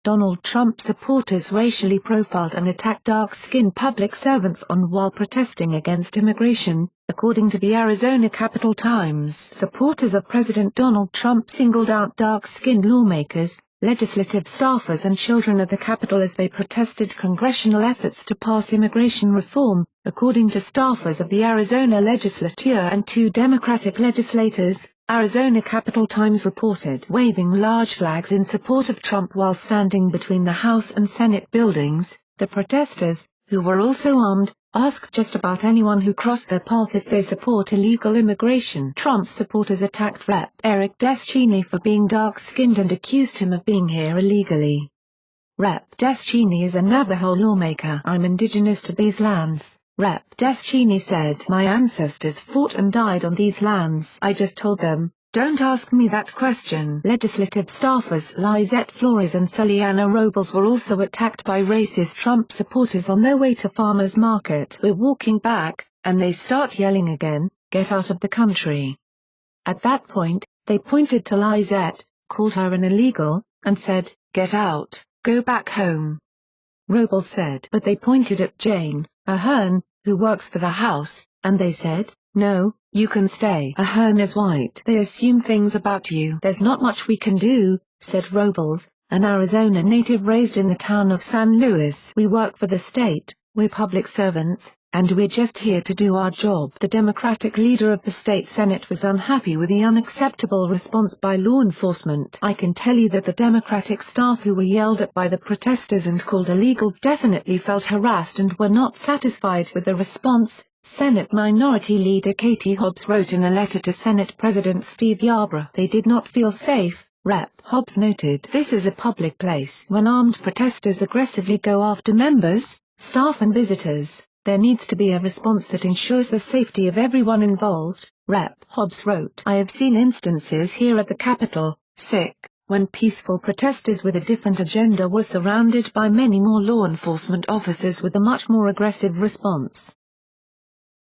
Donald Trump supporters racially profiled and attacked dark-skinned public servants while protesting against immigration, according to the Arizona Capitol Times. Supporters of President Donald Trump singled out dark-skinned lawmakers, legislative staffers and children at the Capitol as they protested congressional efforts to pass immigration reform, according to staffers of the Arizona legislature and two Democratic legislators. Arizona Capitol Times reported waving large flags in support of Trump while standing between the House and Senate buildings. The protesters, who were also armed, asked just about anyone who crossed their path if they support illegal immigration. Trump supporters attacked Rep. Eric Descheny for being dark-skinned and accused him of being here illegally. Rep. Descheny is a Navajo lawmaker. "I'm indigenous to these lands," Rep. Descheny said. "My ancestors fought and died on these lands. I just told them, don't ask me that question." Legislative staffers Lizette Flores and Suliana Robles were also attacked by racist Trump supporters on their way to farmers market. "We're walking back, and they start yelling again, 'Get out of the country.' At that point, they pointed to Lizette, called her an illegal, and said, 'Get out, go back home.'" Robles said. "But they pointed at Jane Ahern, who works for the House, and they said, 'No, you can stay.' Ahern is white. They assume things about you. There's not much we can do," said Robles, an Arizona native raised in the town of San Luis. "We work for the state, we're public servants, and we're just here to do our job." The Democratic leader of the state Senate was unhappy with the unacceptable response by law enforcement. "I can tell you that the Democratic staff who were yelled at by the protesters and called illegals definitely felt harassed and were not satisfied with the response," Senate Minority Leader Katie Hobbs wrote in a letter to Senate President Steve Yarborough. "They did not feel safe," Rep. Hobbs noted. "This is a public place. When armed protesters aggressively go after members, staff and visitors, there needs to be a response that ensures the safety of everyone involved," Rep. Hobbs wrote. "I have seen instances here at the Capitol, when peaceful protesters with a different agenda were surrounded by many more law enforcement officers with a much more aggressive response.